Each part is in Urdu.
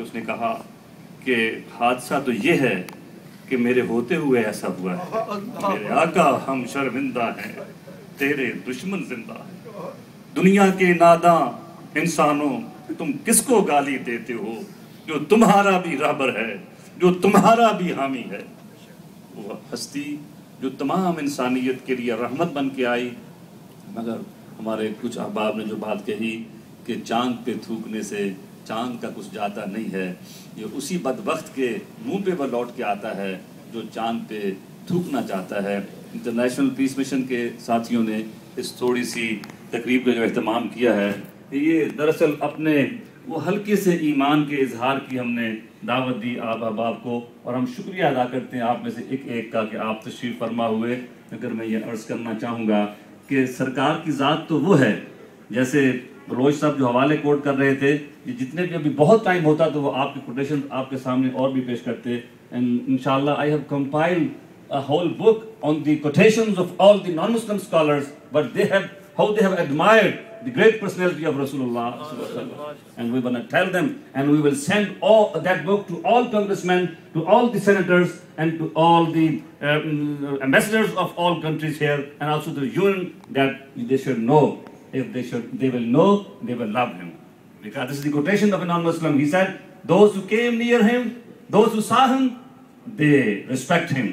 اس نے کہا کہ حادثہ تو یہ ہے کہ میرے ہوتے ہوئے ایسا ہوا ہے، میرے آقا ہم شرمندہ ہیں، تیرے دشمن زندہ ہیں۔ دنیا کے ناداں انسانوں تم کس کو گالی دیتے ہو جو تمہارا بھی رہبر ہے، جو تمہارا بھی حامی ہے۔ وہ ہستی جو تمام انسانیت کے لیے رحمت بن کے آئی، مگر ہمارے کچھ احباب نے جو بات کہی کہ چاند پہ تھوکنے سے چاند کا کچھ جاتا نہیں ہے، یہ اسی بدبخت کے منہ پہ وہ لوٹ کے آتا ہے جو چاند پہ تھوکنا چاہتا ہے۔ انٹرنیشنل پیس مشن کے ساتھیوں نے اس تھوڑی سی تقریب کا جو اہتمام کیا ہے، یہ دراصل اپنے وہ ہلکے سے ایمان کے اظہار کی ہم نے دعوت دی آپ احباب کو، اور ہم شکریہ ادا کرتے ہیں آپ میں سے ایک ایک کا کہ آپ تشریف فرما ہوئے۔ اگر میں یہ عرض کرنا چاہوں گا کہ سرکار کی ذات تو وہ ہے، جیسے بلوچ صاحب جو حوالے کوٹ کر رہے تھے، یہ جتنے بھی ابھی بہت ٹائم ہوتا تو وہ آپ کے کوٹیشن آپ کے سامنے اور بھی پیش کرتے، and inshallah I have compiled a whole book on the quotations of all the non-Muslim scholars, but how they have admired the great personality of Rasulullah, and we want to tell them, and we will send that book to all congressmen, to all the senators, and to all the ambassadors of all countries here, and also the UN, that they should know. If they will know, they will love him. Because this is the quotation of a non-Muslim. He said, those who came near him, those who saw him, they respect him.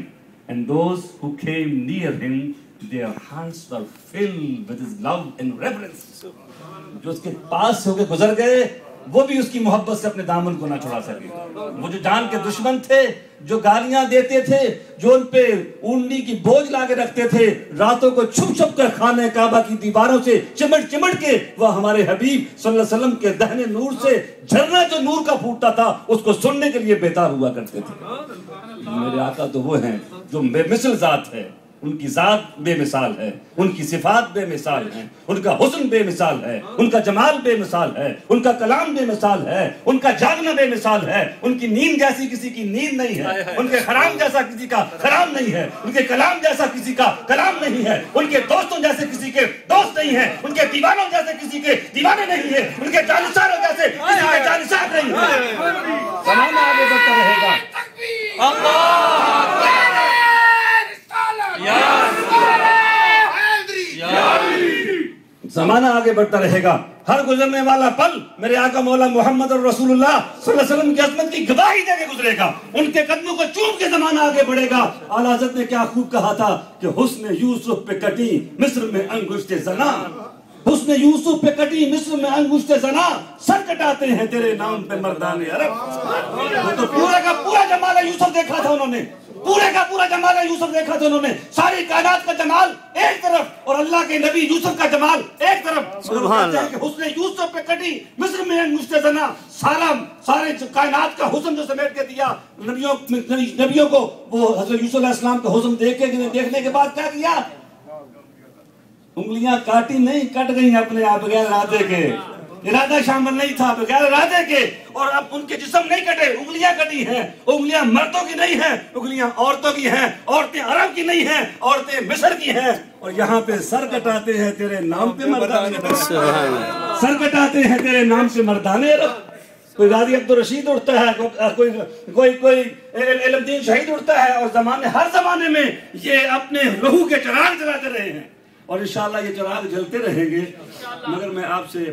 And those who came near him, their hearts were filled with his love and reverence. جو اس کے پاس سے ہو کے گزر گئے، وہ بھی اس کی محبت سے اپنے دامن کو نہ چھڑا سکے۔ وہ جو جان کے دشمن تھے، جو گالیاں دیتے تھے، جو ان پہ اونڈی کی بوجھ لاگے رکھتے تھے، راتوں کو چھپ چھپ کر خانہ کعبہ کی دیواروں سے چمٹ چمٹ کے وہ ہمارے حبیب صلی اللہ علیہ وسلم کے دہنے نور سے جھرنا جو نور کا پھوٹتا تھا اس کو سننے کے لیے بیدار ہوا کرتے تھے۔ میرے آقا تو وہ ہیں جو بے مثل ذات ہے، ان کی ذات بے مثال ہے، ان کی صفات بے مثال ہیں، ان کا حسن بے مثال ہے، ان کا جمال بے مثال ہے، ان کا کلام بے مثال ہے، ان کا جاگنا بے مثال ہے، ان کی نیند جیسی کسی کی نیند نہیں ہے، ان کے حرام جیسا کسی کا حرام نہیں ہے، ان کے کلام جیسا کسی کا کلام نہیں ہے، ان کے دوستوں جیسے کسی کے دوست نہیں ہیں، ان کے دیوانوں جیسے کسی کے دیوانے نہیں ہیں، ان کے جانشاروں جیسے کسی کے جانشار نہیں ہیں۔ زمانہ آگے بڑھتا رہے گا، زمانہ آگے بڑھتا رہے گا، ہر گزرنے والا پل میرے آقا مولا محمد رسول اللہ صلی اللہ علیہ وسلم کی عظمت کی گواہی دے کے گزرے گا، ان کے قدموں کو چوم کے زمانہ آگے بڑھے گا۔ اعلیٰ حضرت نے کیا خوب کہا تھا کہ حسن یوسف پہ کٹی مصر میں انگشت زنا، حسن یوسف پہ کٹی مصر میں انگشت زنا، سر کٹاتے ہیں تیرے نام پہ مردان عرب۔ تو پورا کا پورا جمال یوسف دیکھا تھا انہوں نے، پورے کا پورا جمال یوسف دیکھا تھا انہوں نے، ساری کائنات کا جمال ایک طرف اور اللہ کے نبی یوسف کا جمال ایک طرف۔ سبحان اللہ۔ حسن یوسف پہ کٹی مصر میں انگشت زنا، سارے کائنات کا حسن جو سمیٹ کے دیا نبیوں کو، وہ حضرت یوسف علیہ السلام کا حسن دیکھنے کے بعد کیا کیا؟ انگلیاں کاٹی نہیں، کٹ گئی اپنے آپ بغیر ارادے کے، ارادہ شامل نہیں تھا، بغیر ارادے کے، اور اب ان کے جسم نہیں کٹے، انگلیاں کٹی ہیں۔ انگلیاں مردوں کی نہیں ہیں، انگلیاں عورتوں کی ہیں، عورتیں عرب کی نہیں ہیں، عورتیں مصر کی ہیں، اور یہاں پہ سر کٹاتے ہیں تیرے نام پہ مردانے عرب، سر کٹاتے ہیں تیرے نام سے مردانے عرب۔ کوئی غازی عبدالرشید اٹھتا ہے، کوئی علم الدین شہید اٹھتا ہے، اور ہر زمانے میں یہ اپنے لہو کے چراغ جلاتے رہے ہیں، اور انشاءاللہ یہ چراغ جلتے رہیں گے۔ مگر میں آپ سے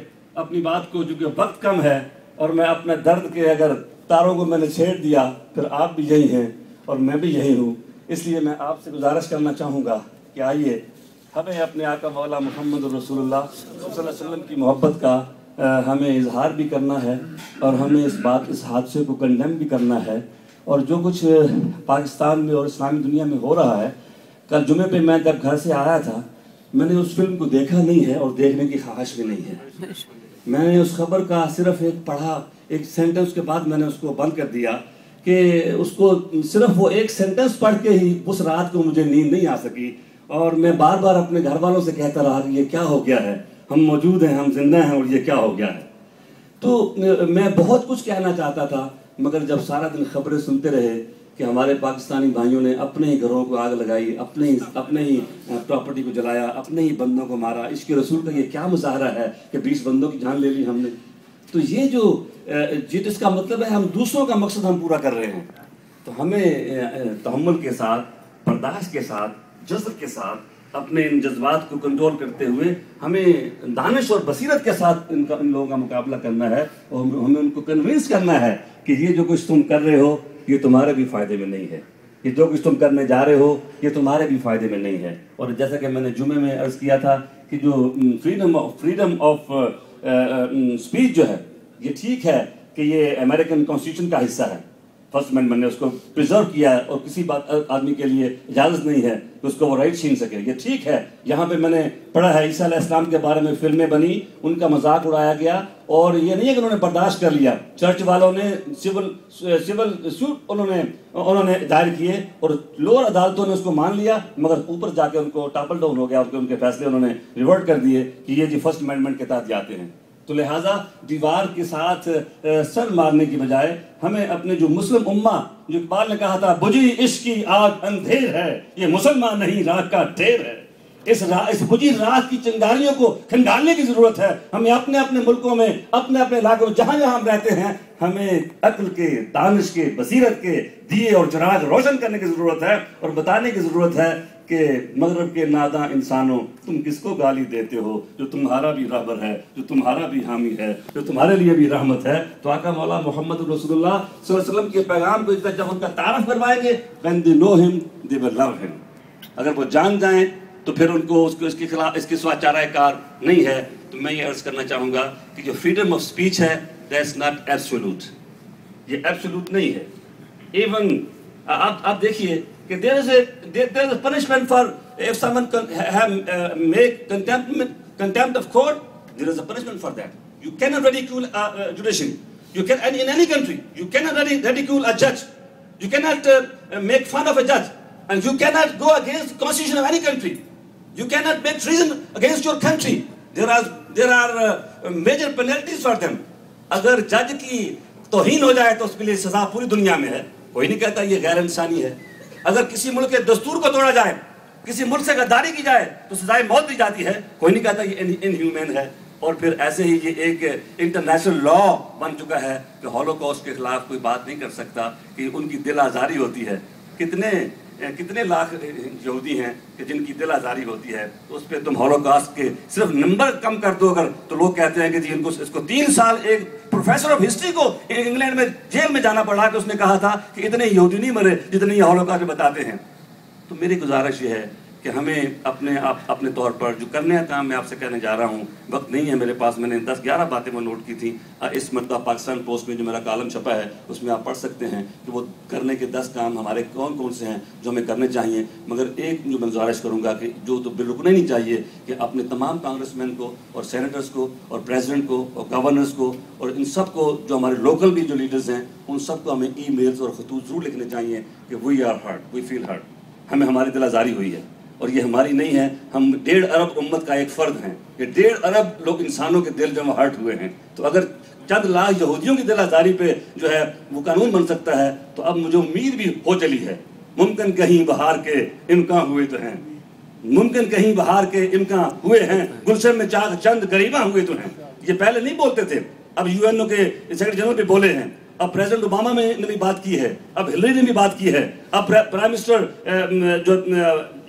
اپنی بات کو، جو کہ وقت کم ہے، اور میں اپنے درد کے اگر تاروں کو میں نے چھیڑ دیا، پھر آپ بھی یہی ہیں اور میں بھی یہی ہوں، اس لیے میں آپ سے گزارش کرنا چاہوں گا کہ آئیے ہمیں اپنے آقا مولا محمد رسول اللہ صلی اللہ علیہ وسلم کی محبت کا ہمیں اظہار بھی کرنا ہے، اور ہمیں اس حادثے کو کنڈیم بھی کرنا ہے، اور جو کچھ پاکستان میں اور اسلامی دنیا میں ہو رہا ہے۔ کل جمعے پہ میں جب گھر سے آیا تھا، میں نے اس فلم کو دیکھا نہیں ہے اور دیکھنے کی خواہش بھی نہیں ہے، میں نے اس خبر کا صرف ایک پڑھا، ایک سینٹنس کے بعد میں نے اس کو بند کر دیا کہ اس کو صرف وہ ایک سینٹنس پڑھ کے ہی اس رات کو مجھے نیند نہیں آ سکی، اور میں بار بار اپنے گھر والوں سے کہتا رہا کہ یہ کیا ہو گیا ہے، ہم موجود ہیں، ہم زندہ ہیں، اور یہ کیا ہو گیا ہے۔ تو میں بہت کچھ کہنا چاہتا تھا، مگر جب سارا دن خبریں سنتے رہے کہ ہمارے پاکستانی بھائیوں نے اپنے ہی گھروں کو آگ لگائی، اپنے ہی پراپرٹی کو جلایا، اپنے ہی بندوں کو مارا، عشق رسول کا یہ کیا مظاہرہ ہے کہ 20 بندوں کی جان لے لی ہم نے۔ تو یہ جو جس کا مطلب ہے ہم دوسروں کا مقصد ہم پورا کر رہے ہیں. تو ہمیں تحمل کے ساتھ، برداشت کے ساتھ، جذب کے ساتھ اپنے ان جذبات کو کنٹرول کرتے ہوئے ہمیں دانش اور بصیرت کے ساتھ ان لوگوں کا مقابلہ کرنا ہے، اور ہمیں ان کو کنونس کرنا ہے کہ یہ جو کچھ تم کر رہے ہو یہ تمہارے بھی فائدے میں نہیں ہے، یہ جو کچھ تم کرنے جا رہے ہو یہ تمہارے بھی فائدے میں نہیں ہے. اور جیسا کہ میں نے جمعے میں عرض کیا تھا کہ جو فریڈم آف اسپیچ جو ہے یہ ٹھیک ہے کہ یہ امریکن کانسٹیٹیوشن کا حصہ ہے، فرسٹ امینڈمنٹ نے اس کو پریزرو کیا ہے، اور کسی آدمی کے لیے اجازت نہیں ہے کہ اس کو وہ رائٹ چھین سکے، یہ ٹھیک ہے. یہاں پہ میں نے پڑھا ہے عیسیٰ علیہ السلام کے بارے میں فلمیں بنی، ان کا مذاق اڑایا گیا، اور یہ نہیں ہے کہ انہوں نے برداشت کر لیا. چرچ والوں نے سول سوٹ انہوں نے دائر کیے اور لوور عدالتوں نے اس کو مان لیا، مگر اوپر جا کے ان کو ٹاپل ڈاؤن ہو گیا، ان کے فیصلے انہوں نے ریورٹ کر دیے کہ یہ جی فرسٹ امینڈمنٹ کے تحت جاتے ہیں. تو لہٰذا دیوار کے ساتھ سر مارنے کی بجائے ہمیں اپنے جو مسلم امہ، جو اقبال نے کہا تھا بجھی عشق کی آگ اندھیر ہے، یہ مسلمان نہیں راکھ کا ڈھیر ہے، اس بجھی راکھ کی چنگاریوں کو کھنگالنے کی ضرورت ہے. ہمیں اپنے اپنے ملکوں میں، اپنے اپنے علاقوں میں جہاں جہاں ہم رہتے ہیں، ہمیں عقل کے، دانش کے، بصیرت کے دیے اور چراغ روشن کرنے کی ضرورت ہے، اور بتانے کی ضرورت ہے کہ مغرب کے ناداں انسانوں تم کس کو گالی دیتے ہو جو تمہارا بھی رہبر ہے، جو تمہارا بھی حامی ہے، جو تمہارے لیے بھی رحمت ہے. تو آقا مولا محمد رسول اللہ صلی اللہ علیہ وسلم کے پیغام کو جب ان کا تعارف کروائیں گے، when they know him they will love him. اگر وہ جان جائیں تو پھر ان کو اس کے خلاف اس کے سوا چارہ کار نہیں ہے. تو میں یہ عرض کرنا چاہوں گا کہ جو فریڈم آف اسپیچ ہے that's not absolute، یہ ایبسولوٹ نہیں ہے. ایون آپ دیکھیے کہ there is a punishment for if someone make contempt of court, there is a punishment for that. You cannot ridicule judiciary. You can in any country you cannot ridicule a judge. You cannot make fun of a judge, and you cannot go against the constitution of any country. You cannot make treason against your country. There are major penalties for them. اگر جج کی توہین ہو جائے تو اس کے لیے سزا پوری دنیا میں ہے، کوئی نہیں کہتا یہ غیر انسانی ہے. اگر کسی ملک کے دستور کو توڑا جائے، کسی ملک سے غداری کی جائے تو سزائے موت دی جاتی ہے، کوئی نہیں کہتا یہ انہیومن ہے. اور پھر ایسے ہی یہ ایک انٹرنیشنل لا بن چکا ہے کہ ہولوکاسٹ کے خلاف کوئی بات نہیں کر سکتا، کہ ان کی دل آزاری ہوتی ہے. کتنے لاکھ یہودی ہیں کہ جن کی دل آزاری ہوتی ہے، تو اس پہ تم ہولوکاسٹ کے صرف نمبر کم کر دو اگر، تو لوگ کہتے ہیں کہ جی اس کو 3 سال ایک پروفیسر آف ہسٹری کو انگلینڈ میں جیل میں جانا پڑا کہ اس نے کہا تھا کہ اتنے یہودی نہیں مرے جتنے یہ ہولوکاسٹ بتاتے ہیں. تو میری گزارش یہ ہے کہ ہمیں اپنے طور پر جو کرنے کا کام میں آپ سے کہنے جا رہا ہوں، وقت نہیں ہے میرے پاس، میں نے 10-11 باتیں وہ نوٹ کی تھیں. اس مرتبہ پاکستان پوسٹ میں جو میرا کالم چھپا ہے اس میں آپ پڑھ سکتے ہیں کہ وہ کرنے کے 10 کام ہمارے کون کون سے ہیں جو ہمیں کرنے چاہیے. مگر ایک جو میں گزارش کروں گا کہ جو تو بالکل نہیں چاہیے کہ اپنے تمام کانگریس مین کو اور سینیٹرز کو اور پریزیڈنٹ کو اور گورنرز کو اور ان سب کو، جو ہمارے لوکل بھی جو لیڈرز ہیں، ان سب کو ہمیں ای میلز اور خطوط ضرور لکھنے چاہیے کہ we are hurt, we feel hurt, ہمیں ہماری دل آزاری ہوئی ہے اور یہ ہماری نہیں ہے. ہم 1.5 ارب امت کا ایک فرد ہیں، یہ 1.5 ارب لوگ انسانوں کے دل جو ہرٹ ہوئے ہیں. تو اگر چند لاکھ یہودیوں کی دل آزاری پہ جو ہے وہ قانون بن سکتا ہے، تو اب مجھے امید بھی ہو چلی ہے. ممکن کہیں بہار کے امکان ہوئے تو ہیں، ممکن کہیں بہار کے امکان ہوئے ہیں، گلشن میں چند غریباں ہوئے تو ہیں. یہ پہلے نہیں بولتے تھے، اب UN کے سیکرٹری جنرل بھی بولے ہیں، اب پریزیڈنٹ اوباما نے بھی بات کی ہے، اب ہلری نے بھی بات کی ہے، اب پرائم منسٹر جو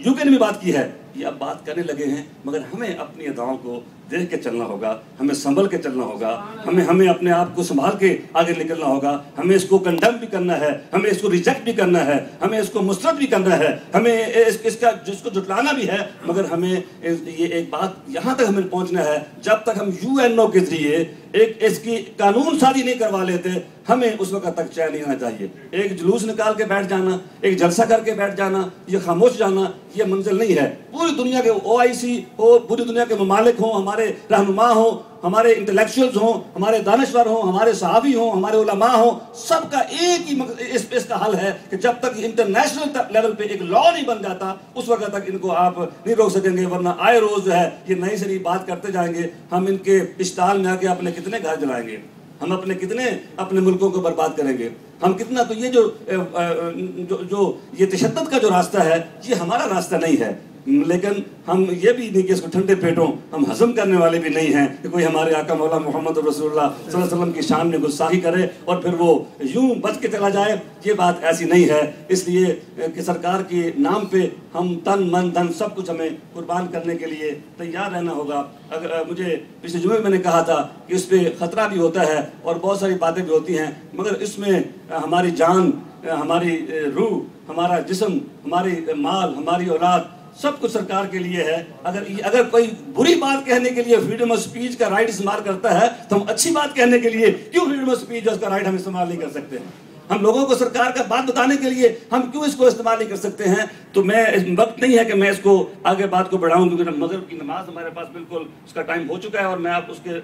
UK نے بھی بات کی ہے. یہ اب بات کرنے لگے ہیں، مگر ہمیں اپنی اداؤں کو دیکھ کے چلنا ہوگا، ہمیں سنبھل کے چلنا ہوگا، ہمیں اپنے آپ کو سنبھال کے آگے نکلنا ہوگا. ہمیں اس کو کنڈم بھی کرنا ہے، ہمیں اس کو ریجیکٹ بھی کرنا ہے، ہمیں اس کو مسترد بھی کرنا ہے، ہمیں جس کو جھٹلانا بھی ہے. مگر ہمیں یہ ایک بات یہاں تک ہمیں پہنچنا ہے، جب تک ہم UNO کے ذریعے اس کی قانون سازی نہیں کروا لیتے، ہمیں اس وقت تک چین نہیں آنا چاہیے. ایک جلوس نکال کے بیٹھ جانا، ایک جلسہ کر کے بیٹھ جانا، یہ خاموش جانا، یہ منزل نہیں ہے. پوری دنیا کے OIC ہو، پوری دنیا کے ممالک ہوں، ہمارے رہنما ہوں، ہمارے انٹلیکچوئلز ہوں، ہمارے دانشور ہوں، ہمارے صحابی ہوں، ہمارے علماء ہوں، سب کا ایک ہی اس کا حل ہے کہ جب تک انٹرنیشنل لیول پہ ایک لا نہیں بن جاتا، اس وقت تک ان کو آپ نہیں روک سکیں گے. ورنہ آئے روز جو ہے یہ نئی سے نئی بات کرتے جائیں گے. ہم ان کے اشتعال میں آ کے اپنے کتنے گھر جلائیں گے، ہم اپنے ملکوں کو برباد کریں گے، ہم کتنا. تو یہ جو یہ تشدد کا جو راستہ ہے، یہ ہمارا راستہ نہیں ہے. لیکن ہم یہ بھی نہیں کہ اس کو ٹھنڈے پیٹوں ہم ہضم کرنے والے بھی نہیں ہیں کہ کوئی ہمارے آقا مولا محمد رسول اللہ صلی اللہ علیہ وسلم کی شان میں گستاخی کرے اور پھر وہ یوں بچ کے چلا جائے. یہ بات ایسی نہیں ہے. اس لیے کہ سرکار کے نام پہ ہم تن من دھن سب کچھ ہمیں قربان کرنے کے لیے تیار رہنا ہوگا. اگر مجھے پچھلے جمعے میں نے کہا تھا کہ اس پہ خطرہ بھی ہوتا ہے اور بہت ساری باتیں بھی ہوتی ہیں، مگر اس میں ہماری جان، ہماری روح، ہمارا جسم، ہماری مال، ہماری اولاد سب کچھ سرکار کے لیے ہے. اگر کوئی بری بات کہنے کے لیے فریڈم آف سپیچ کا رائٹ استعمال کرتا ہے تو ہم اچھی بات کہنے کے لیے کیوں فریڈم آف سپیچ اس کا رائٹ ہم استعمال نہیں کر سکتے ہیں؟ ہم لوگوں کو سرکار کا بات بتانے کے لیے ہم کیوں اس کو استعمال نہیں کر سکتے ہیں؟ تو میں وقت نہیں ہے کہ میں اس کو آگے بات کو بڑھاؤں، کیونکہ مغرب کی نماز ہمارے پاس بالکل اس کا ٹائم ہو چکا ہے اور میں آپ اس کے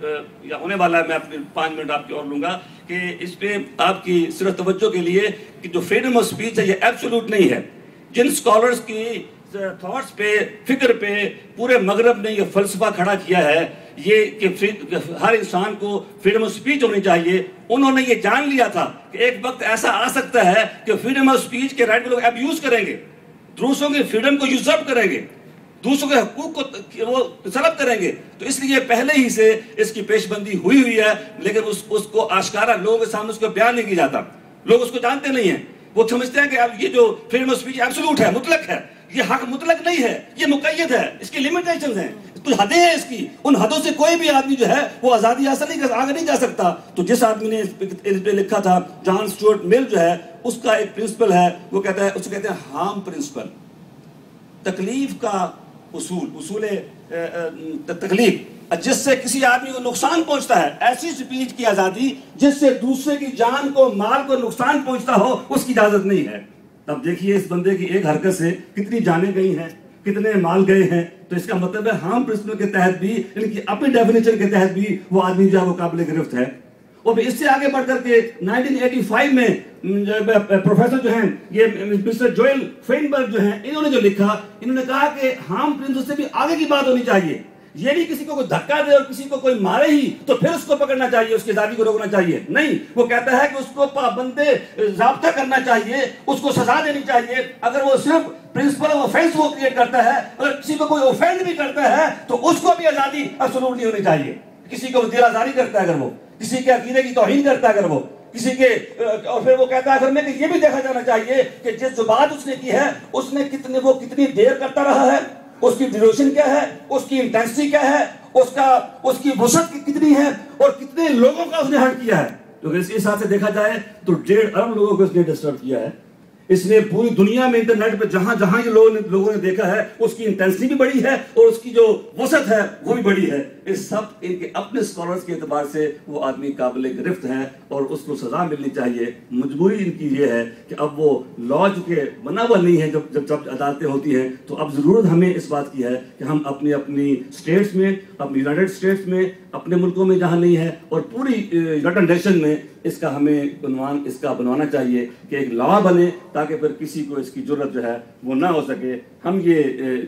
یا ہونے والا ہے. میں اپنے 5 منٹ آپ کی اور لوں گا کہ اس پہ آپ کی صرف توجہ کے لیے کہ جو فریڈم آف سپیچ ہے یہ ایبسولوٹ نہیں ہے. جن اسکالرس کی تھاٹس پہ، فکر پہ پورے مغرب نے یہ فلسفہ کھڑا کیا ہے یہ کہ ہر انسان کو فریڈم آف سپیچ ہونی چاہیے، انہوں نے یہ جان لیا تھا کہ ایک وقت ایسا آ سکتا ہے کہ فریڈم آف سپیچ کے رائٹ کو لوگ ابیوز کریں گے، دوسروں کے فریڈم کو یوزرپ کریں گے، دوسروں کے حقوق کو وہ سلب کریں گے. تو اس لیے پہلے ہی سے اس کی پیش بندی ہوئی ہے، لیکن اس کو آشکارا لوگوں کے سامنے اس کو بیان نہیں کیا جاتا. لوگ اس کو جانتے نہیں ہیں. وہ سمجھتے ہیں کہ اب یہ جو فریڈم آف سپیچ ایبسولوٹ ہے، مطلق ہے. یہ حق مطلق نہیں ہے، یہ مقید ہے، اس کی لیمیٹیشنز ہیں، کچھ حدیں ہیں اس کی. ان حدوں سے کوئی بھی آدمی جو ہے وہ آزادی حاصل آگے نہیں جا سکتا. تو جس آدمی نے اس پہ لکھا تھا، جان اسٹورٹ مل جو ہے، اس کا ایک پرنسپل ہے، وہ کہتا ہے، اسے کہتے ہیں ہارم پرنسپل، تکلیف کا اصول تکلیف، جس سے کسی آدمی کو نقصان پہنچتا ہے. ایسی سپیچ کی آزادی جس سے دوسرے کی جان کو، مال کو نقصان پہنچتا ہو، اس کی اجازت نہیں ہے. اب دیکھیے اس بندے کی ایک حرکت سے کتنی جانیں گئی ہیں، کتنے مال گئے ہیں. تو اس کا مطلب ہے ہارم پرنسپل کے تحت بھی، ان کی اپنی ڈیفینیشن کے تحت بھی وہ آدمی جو ہے وہ قابل گرفت ہے. اور پھر اس سے آگے بڑھ کر کے 1985 میں پروفیسر جو ہیں یہ مسٹر جوئل فینبرگ جو ہیں، انہوں نے جو لکھا، انہوں نے کہا کہ ہارم پرنسپل سے بھی آگے کی بات ہونی چاہیے. یہ نہیں کسی کو کوئی دھکا دے اور کسی کو کوئی مارے ہی تو پھر اس کو پکڑنا چاہیے، اس کی آزادی کو روکنا چاہیے. نہیں، وہ کہتا ہے کہ اس کو پابندے ضابطہ کرنا چاہیے، اس کو سزا دینی چاہیے. اگر وہ صرف پرنسپل آف آفینس وہ کریٹ کرتا ہے، اگر کسی کو کوئی اوفینڈ بھی کرتا ہے تو اس کو بھی آزادی ایبسولوٹ نہیں ہونی چاہیے. کسی کو دل آزاری کرتا ہے، اگر وہ کسی کے عقیدے کی توہین کرتا ہے، اگر وہ کسی کے، اور پھر وہ کہتا ہے اگر میں کہ یہ بھی دیکھا جانا چاہیے کہ جس جو بات اس نے کی ہے اس نے کتنی دیر کرتا رہا ہے، اس کی ڈیوریشن کیا ہے، اس کی انٹینسٹی کیا ہے، اس کی وسعت کتنی ہے اور کتنے لوگوں کا اس نے ہرٹ کیا ہے. تو اس حساب سے دیکھا جائے تو 1.5 ارب لوگوں کو اس نے ڈسٹرب کیا ہے. اس نے پوری دنیا میں انٹرنیٹ پہ جہاں جہاں یہ لوگوں نے دیکھا ہے اس کی انٹینسٹی بھی بڑی ہے اور اس کی جو وسعت ہے وہ بھی بڑی ہے. اس سب ان کے اپنے اسکالرس کے اعتبار سے وہ آدمی قابل گرفت ہے اور اس کو سزا ملنی چاہیے. مجبوری ان کی یہ ہے کہ اب وہ لا چونکہ بنا ہوا نہیں ہے، جب عدالتیں ہوتی ہیں تو اب ضرورت ہمیں اس بات کی ہے کہ ہم اپنی اسٹیٹس میں، اپنی یونائٹڈ اسٹیٹس میں، اپنے ملکوں میں جہاں نہیں ہے اور پوری یونائٹڈ نیشن میں اس کا ہمیں عنوان اس کا بنوانا چاہیے کہ ایک لا بنے تاکہ پھر کسی کو اس کی جرت جو ہے وہ نہ ہو سکے. ہم یہ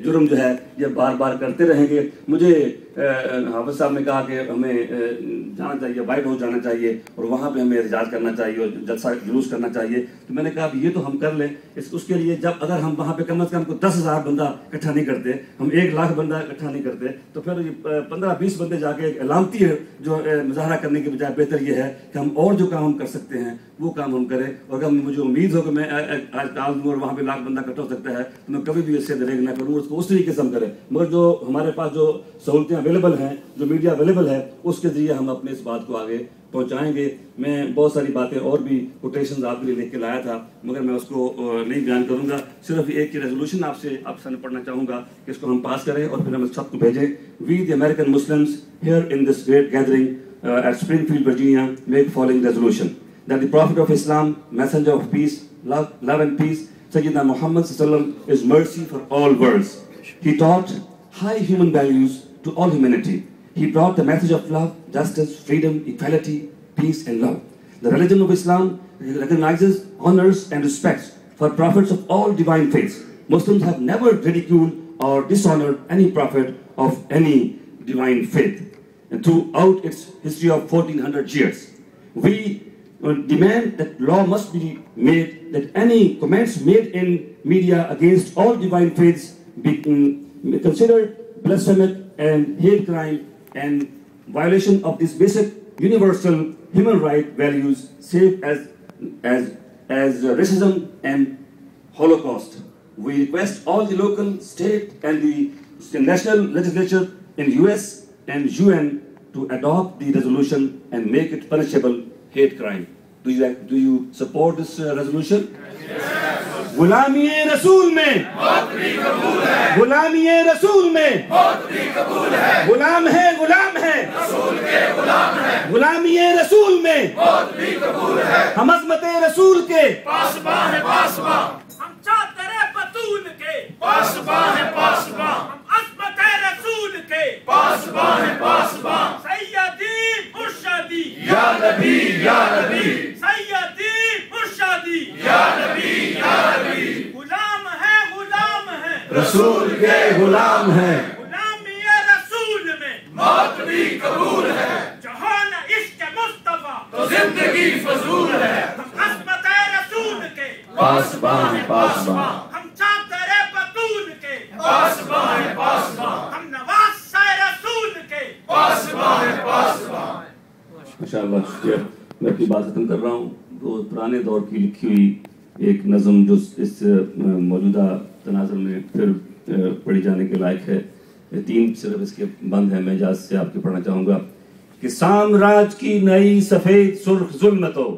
جرم جو ہے یہ بار بار کرتے رہیں گے. مجھے حافظ صاحب نے کہا کہ ہمیں جانا چاہیے، وائٹ ہاؤس جانا چاہیے اور وہاں پہ ہمیں احتجاج کرنا چاہیے اور جلسہ جلوس کرنا چاہیے. تو میں نے کہا یہ تو ہم کر لیں، اس کے لیے جب اگر ہم وہاں پہ کم از کم 10,000 بندہ اکٹھا نہیں کرتے، ہم 1 لاکھ بندہ اکٹھا نہیں کرتے، تو پھر 15-20 بندے جا کے علامتی جو مظاہرہ کرنے کے بجائے بہتر یہ ہے کہ ہم اور جو کام ہم کر سکتے ہیں وہ کام ہم کریں. اور اگر مجھے امید ہو کہ میں آج ڈال دوں اور وہاں پہ 1 لاکھ بندہ اکٹھا ہو سکتا ہے تو میں کبھی بھی اس سے دریغ نہ کروں، اس کو اس طریقے سے ہم کریں. مگر جو ہمارے پاس جو سہولتیں اویلیبل ہیں، جو میڈیا اویلیبل ہے، اس کے ذریعے ہم اپنے اس بات کو آگے پہنچائیں گے. میں بہت ساری باتیں اور بھی کوٹیشنز آپ کے لیے لکھ کے لایا تھا مگر میں اس کو نہیں بیان کروں گا. صرف ایک ریزولوشن آپ سے پڑھنا چاہوں گا کہ اس کو ہم پاس کریں اور پھر ہم اس سب کو بھیجیں. We the American Muslims here in this great gathering at Springfield, Virginia, make following resolution that the Prophet of Islam, messenger of peace, love and peace, Sayyidina Muhammad sallallahu alaihi wasallam, is mercy for all worlds. He taught high human values to all humanity. He brought the message of love, justice, freedom, equality, peace and love. The religion of Islam recognizes, honors and respects for prophets of all divine faiths. Muslims have never ridiculed or dishonored any prophet of any divine faith. And throughout its history of 1400 years, we demand that law must be made, that any comments made in media against all divine faiths considered blasphemous and hate crime and violation of these basic universal human right values, same as racism and Holocaust. We request all the local, state, and the national legislature in the US and UN to adopt the resolution and make it punishable hate crime. Do you support this resolution? غلامی رسول میں موت بھی قبول ہے. غلامی رسول میں موت بھی قبول ہے. غلام ہے رسول کے غلام ہے. غلامی رسول میں موت بھی قبول ہے. ہم عظمت رسول کے پاسباں ہیں پاسباں. ہم چادر بطول کے پاسباں ہیں پاسباں. ہم عظمت رسول کے پاسباں ہیں پاسباں. سیدی مرشدی یا نبی یا نبی. سیدی مرشدی یا نبی یا نبی. غلام ہے رسول کے غلام ہے. غلامی رسول میں موت بھی قبول ہے. جہان عشق مصطفیٰ تو زندگی فضول ہے. ہم عظمت رسول کے پاسباں ہیں پاسباں. ہم چادر بطول کے پاسباں ہیں پاسباں. ہم نواز رسول کے پاسباں ہیں پاسباں. ماشاءاللہ شکریہ. میں اپنی بات ختم کر رہا ہوں. وہ پرانے دور کی لکھی ہوئی ایک نظم جو اس موجودہ تناظر میں پھر پڑھی جانے کے لائق ہے. 3 صرف اس کے بند ہیں. میں اجازت سے آپ کے پڑھنا چاہوں گا کہ سامراج کی نئی سفید سرخ ظلمتوں.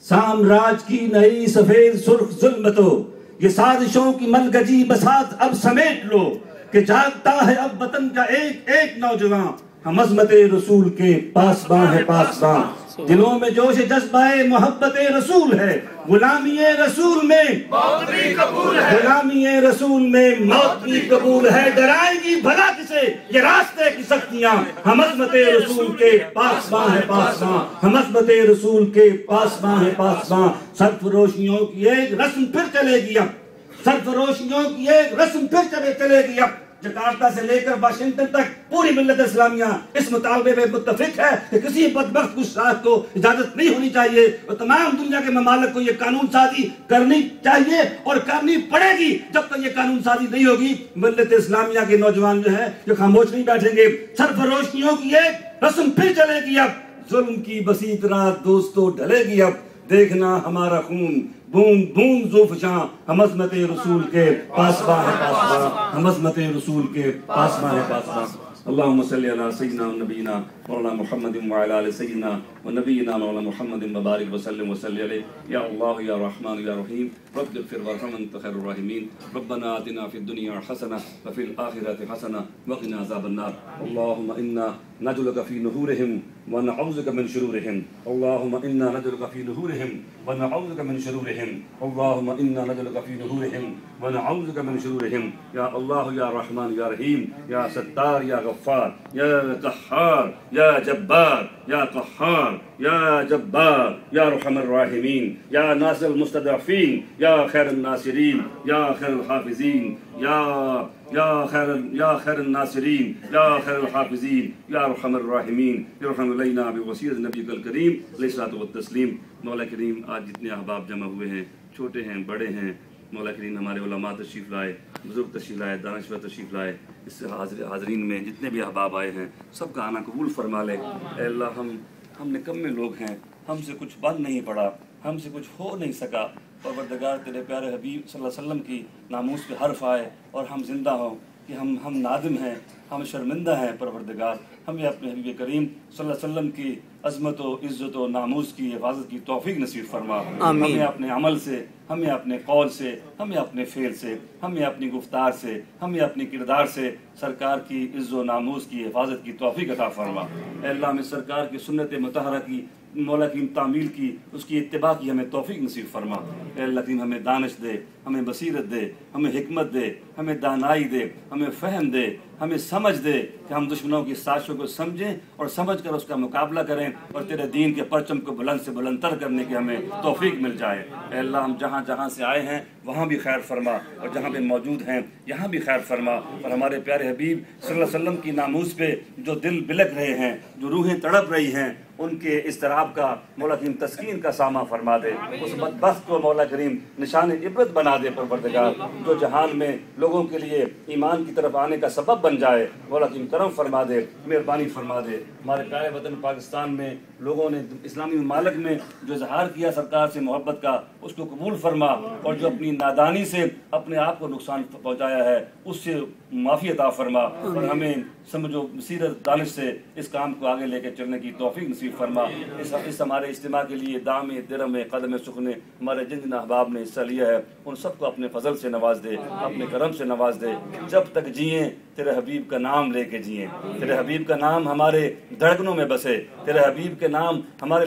سامراج کی نئی سفید سرخ ظلمتوں. یہ سازشوں کی ملگجی بساط اب سمیٹ لو کہ جاگتا ہے اب وطن کا ایک ایک نوجوان. ہم عظمت رسول کے پاسباں ہیں پاسباں. دلوں میں جوش جذبہ محبت رسول ہے. غلامی رسول میں موت بھی قبول ہے. غلامی رسول میں موت بھی قبول ہے. ڈرائے گی بھلا کسے یہ راستے کی سختیاں. ہم عظمت رسول کے پاسباں ہیں پاسباں. ہم عظمت رسول کے پاسباں ہیں پاسباں. سرفروشیوں کی ایک رسم پھر چلے گی اب. سرفروشیوں کی ایک رسم پھر چلے گی اب. جکارتا سے لے کر واشنگٹن تک پوری ملت اسلامیہ اس مطالبے میں متفق ہے کہ کسی بدبخت گستاخ کو اجازت نہیں ہونی چاہیے. اور تمام دنیا کے ممالک کو یہ قانون سازی کرنی چاہیے اور کرنی پڑے گی. جب تک یہ قانون سازی نہیں ہوگی ملت اسلامیہ کے نوجوان جو ہیں جو خاموش نہیں بیٹھیں گے. سرفروشیوں کی ایک رسم پھر چلے گی اب. ظلم کی بسیط رات دوستو ڈھلے گی اب. دیکھنا ہمارا خون بوند بوند زوفشاں. ہم عظمت رسول کے پاسباں ہیں پاسباں. ہم عظمت رسول کے پاسباں ہیں پاسباں. اللهم صل على سيدنا ونبينا مولانا محمد وعلى آل سيدنا ونبينا مولانا محمد وبارك وسلم عليه. يا الله يا رحمن يا رحيم رب اغفر وارحم انت خير الراحمين. ربنا آتنا في الدنيا حسنة وفي الآخرة حسنة وقنا عذاب النار. اللهم إنا نجعلك في نحورهم ونعوذ بك من شرورهم. اللهم إنا نجعلك في نحورهم ونعوذ بك من شرورهم. اللهم إنا نجعلك في نحورهم ونعوذ بك من شرورهم. يا الله يا رحمن يا رحيم يا ستار يا غفار يا قهار يا جبار يا قهار يا جبار يا ارحم الراحمين يا ناصر المستضعفين يا خير الناصرين يا خير الحافظين يا خير الناصرين يا خير الحافظين يا ارحم الراحمين ارحم علينا بوسيلة نبيك الكريم عليه الصلاة والتسليم. مولا کریم آج جتنے احباب جمع ہوئے ہیں چھوٹے ہیں بڑے ہیں. مولا کریم ہمارے علماء تشریف لائے, بزرگ تشریف لائے, دانشور تشریف لائے. اس حاضرین میں جتنے بھی احباب آئے ہیں سب کا آنا قبول فرما لے. اے اللہ ہم نکمے لوگ ہیں. ہم سے کچھ بن نہیں پڑا, ہم سے کچھ ہو نہیں سکا. پروردگار تیرے پیارے حبیب صلی اللہ علیہ وسلم کی ناموس پہ حرف آئے اور ہم زندہ ہوں کہ ہم نادم ہیں, ہم شرمندہ ہیں. پروردگار ہمیں اپنے حبیب کریم صلی اللہ علیہ وسلم کی عظمت و عزت و ناموس کی حفاظت کی توفیق نصیب فرما. ہمیں اپنے عمل سے, ہمیں اپنے قول سے, ہمیں اپنے فعل سے, ہمیں اپنی گفتار سے, ہمیں اپنی کردار سے سرکار کی عزت و ناموس کی حفاظت کی توفیق عطا فرما. اے اللہ ہمیں سرکار کی سنت مطہرہ کی مولا کی تعمیل کی اس کی اتباع کی ہمیں توفیق نصیب فرما. اے اللہ کریم ہمیں دانش دے, ہمیں بصیرت دے, ہمیں حکمت دے, ہمیں دانائی دے, ہمیں فہم دے, ہمیں سمجھ دے کہ ہم دشمنوں کی سازشوں کو سمجھیں اور سمجھ کر اس کا مقابلہ کریں اور تیرے دین کے پرچم کو بلند سے بلند تر کرنے کی ہمیں توفیق مل جائے. اے اللہ ہم جہاں جہاں سے آئے ہیں وہاں بھی خیر فرما اور جہاں پہ موجود ہیں یہاں بھی خیر فرما. اور ہمارے پیارے حبیب صلی اللہ علیہ وسلم کی ناموس پہ جو دل بلک رہے ہیں, جو روحیں تڑپ رہی ہیں, ان کے اضطراب کا مولا کریم تسکین کا سامہ فرما دے، اس بدبخت کو مولا کریم نشان عبرت بنا دے پروردگار، جو جہان میں لوگوں کے لیے ایمان کی طرف آنے کا سبب بن جائے، مولا کریم کرم فرما دے، مہربانی فرما دے۔ ہمارے پیارے وطن پاکستان میں لوگوں نے اسلامی ممالک میں جو اظہار کیا سرکار سے محبت کا، اس کو قبول فرما، اور جو اپنی نادانی سے اپنے آپ کو نقصان پہنچایا ہے اس سے معافی عطا فرما، اور ہمیں سمجھو سیرت دانش سے اس کام کو آگے لے کے چلنے کی توفیق نصیب فرما۔ اس ہمارے اجتماع کے لیے دام درم قدم سخن ہمارے جن جن احباب نے حصہ لیا ہے ان سب کو اپنے فضل سے نواز دے، اپنے کرم سے نواز دے، جب تک جئیں تیرے حبیب کا نام لے کے جئیں، تیرے حبیب کا نام ہمارے دھڑکنوں میں بسے، تیرے حبیب کے نام ہمارے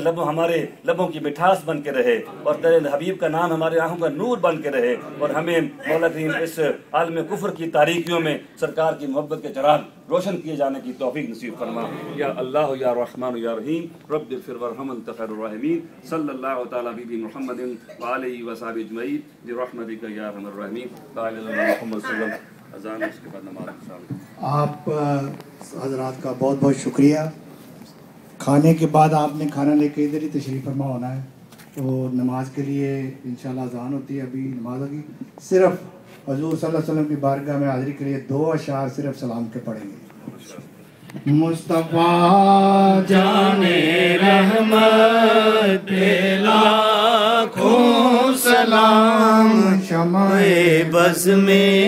لبوں کی مٹھاس بن کے رہے، اور تیرے حبیب کا نام ہمارے آنکھوں کا نور بن کے رہے، اور ہمیں مولا کریم اس عالم کفر کی تاریکیوں میں سرکار کی محبت کے چراغ روشن کیے جانے کی توفیق نصیب فرما۔ یا اللہ یا رحمان یا رحیم رب اغفر وارحم انت خیر الراحمین، صلی اللہ تعالی علی محمد وآلہ وصحبہ اجمعین برحمتک یا ارحم الراحمین، لا الہ الا اللہ محمد صلی اللہ علیہ وسلم۔ اذان اس کے بعد نماز انشاءاللہ۔ آپ حضرات کا بہت بہت شکریہ۔ کھانے کے بعد آپ نے کھانا لے کے ادھر ہی تشریف فرما ہونا ہے، تو نماز کے لیے انشاءاللہ اذان ہوتی ہے، ابھی نماز ہوگی۔ صرف حضور صلی اللہ علیہ وسلم کی بارگاہ میں حاضری کے لیے 2 اشعار صرف سلام کے پڑھیں گے۔ مصطفیٰ جانے رحمت پہ لاکھوں سلام، شمع بز میں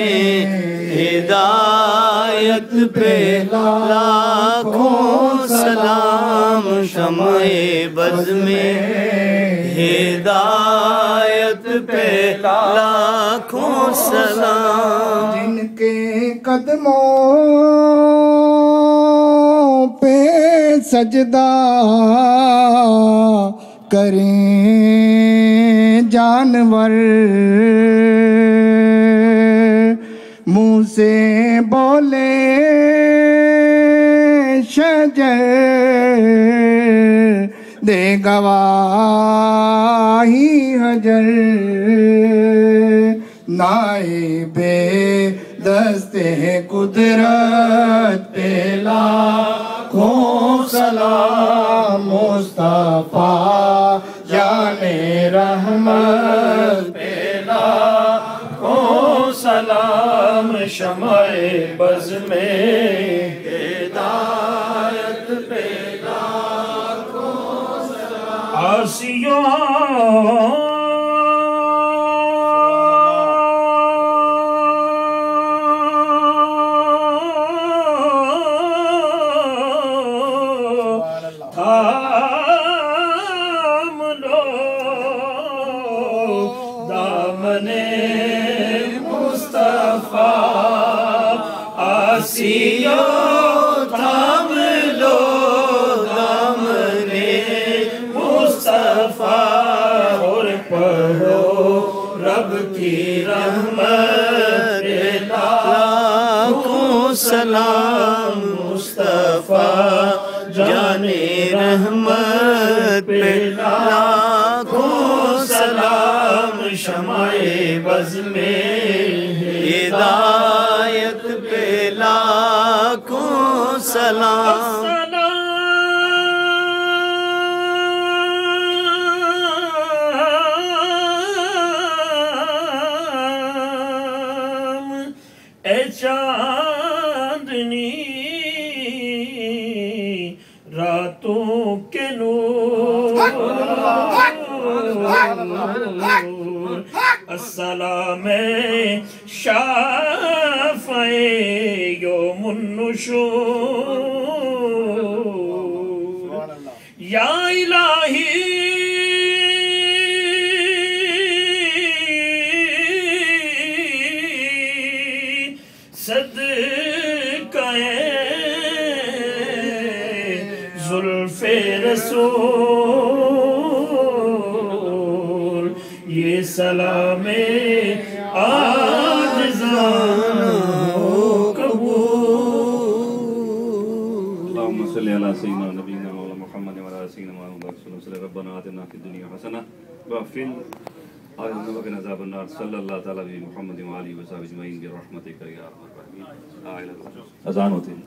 ہدایت پہ لاکھوں سلام، شمع بز میں ہدایت پہ لاکھوں سلام، جن کے قدموں پہ سجدہ کریں جانور، منہ سے بولے شجر، دے گواہی حجر، نائب دست قدرت پہ لاکھوں سلام، مصطفیٰ جان رحمت پہ لاکھوں سلام، شمع بز میں ہدایت پہ لاکھوں سلام، آسیوں تھام لو دامن مصطفیٰ، اور پڑھو رب کی رحمت لاکھوں سلام، مصطفیٰ جان رحمت پہ لاکھوں سلام، شمع بز میں ہدایت پہ لاکھوں سلام۔ اے چاندنی راتوں کے نور، السلام شافع یوم النشور، یا الہی صدقہ زلف رسول، یہ سلام عاجزان قبول۔ اللہم صلی علی سیدنا نبینا مولا محمد وعلی سیدنا محمد صلی اللہ علیہ وسلم، ربنا آتنا فی الدنیا حسنہ وفی الآخرۃ وقنا عذاب النار، صلی اللہ تعالی علی محمد وآلہ وصحبہ اجمعین برحمتک یا ارحم الراحمین۔ اذان ہوتی ہے۔